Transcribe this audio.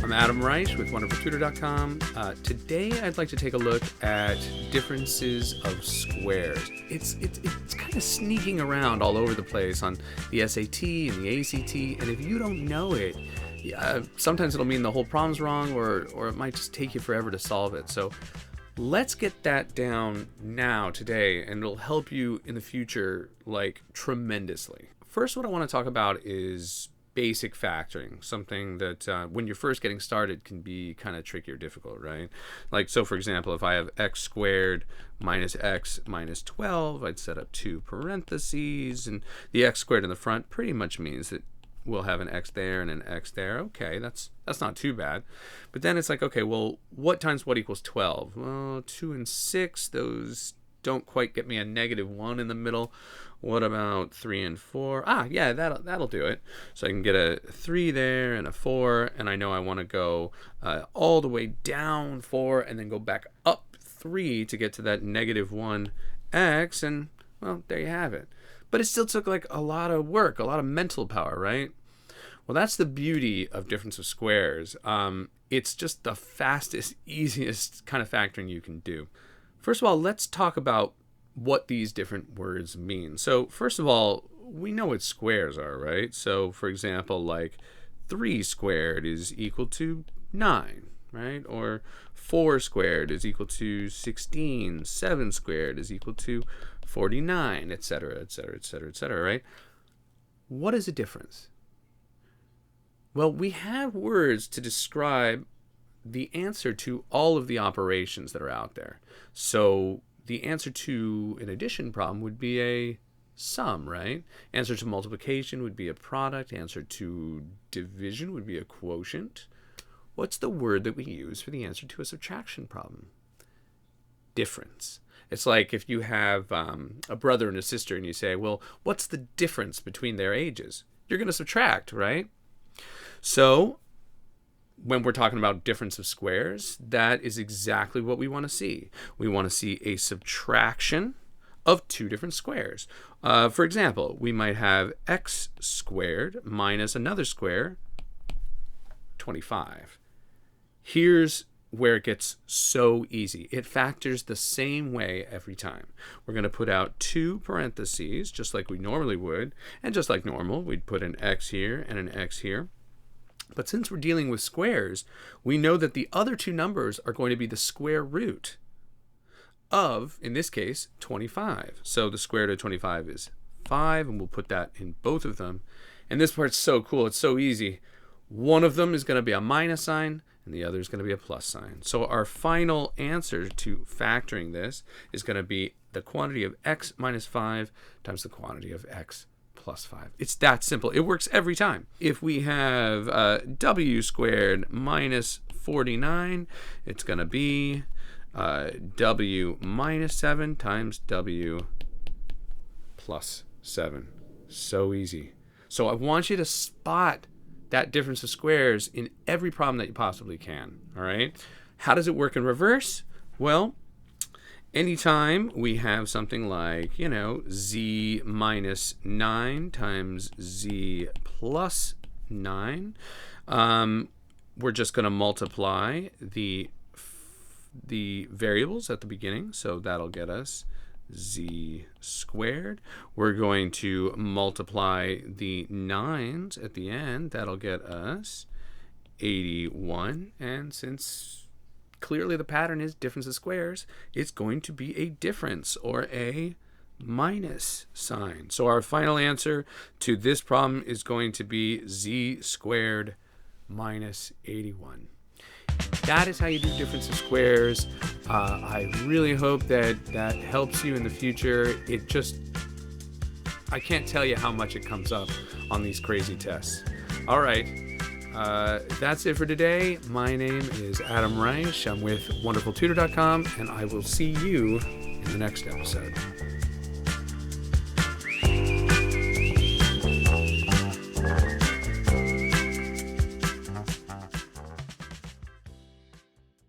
I'm Adam Reich with WonderfulTutor.com. Today I'd like to take a look at differences of squares. It's kind of sneaking around all over the place on the SAT and the ACT, and if you don't know it, sometimes it'll mean the whole problem's wrong, or it might just take you forever to solve it. So let's get that down now, today, and it'll help you in the future, like, tremendously. First, what I want to talk about is basic factoring, something that when you're first getting started can be kind of tricky or difficult, right? Like, so for example, if I have x squared minus x minus 12, I'd set up two parentheses, and the x squared in the front pretty much means that we'll have an x there and an x there. Okay, that's not too bad. But then it's like, okay, well, what times what equals 12? Well, 2 and 6, those don't quite get me a -1 in the middle. What about 3 and 4? Yeah, that'll do it. So I can get a 3 there and a 4, and I know I want to go all the way down 4 and then go back up 3 to get to that -1x, and well, there you have it. But it still took like a lot of work, a lot of mental power, right? Well, that's the beauty of difference of squares. It's just the fastest, easiest kind of factoring you can do. First of all, let's talk about what these different words mean. So first of all, we know what squares are, right? So for example, like 3 squared is equal to 9, right? Or 4 squared is equal to 16, 7 squared is equal to 49, etc., etc., etc., etc., right? What is the difference? Well, we have words to describe the answer to all of the operations that are out there. So the answer to an addition problem would be a sum, right? Answer to multiplication would be a product. Answer to division would be a quotient. What's the word that we use for the answer to a subtraction problem? Difference. It's like if you have a brother and a sister and you say, well, what's the difference between their ages? You're going to subtract, right? So when we're talking about difference of squares, that is exactly what we want to see. We want to see a subtraction of two different squares. For example, we might have x squared minus another square, 25. Here's where it gets so easy. It factors the same way every time. We're going to put out two parentheses, just like we normally would, and just like normal, we'd put an x here and an x here. But since we're dealing with squares, we know that the other two numbers are going to be the square root of, in this case, 25. So the square root of 25 is 5, and we'll put that in both of them. And this part's so cool. It's so easy. One of them is going to be a minus sign, and the other is going to be a plus sign. So our final answer to factoring this is going to be the quantity of x minus 5 times the quantity of x plus 5. It's that simple. It works every time. If we have w squared minus 49, it's going to be w minus 7 times w plus 7. So easy. So I want you to spot that difference of squares in every problem that you possibly can. All right? How does it work in reverse? Well, anytime we have something like, z minus 9 times z plus 9, we're just going to multiply the variables at the beginning. So that'll get us z squared. We're going to multiply the 9s at the end. That'll get us 81. And since clearly the pattern is difference of squares, it's going to be a difference or a minus sign. So our final answer to this problem is going to be z squared minus 81. That is how you do difference of squares. I really hope that helps you in the future. I can't tell you how much it comes up on these crazy tests. All right. That's it for today. My name is Adam Reich. I'm with WonderfulTutor.com, and I will see you in the next episode.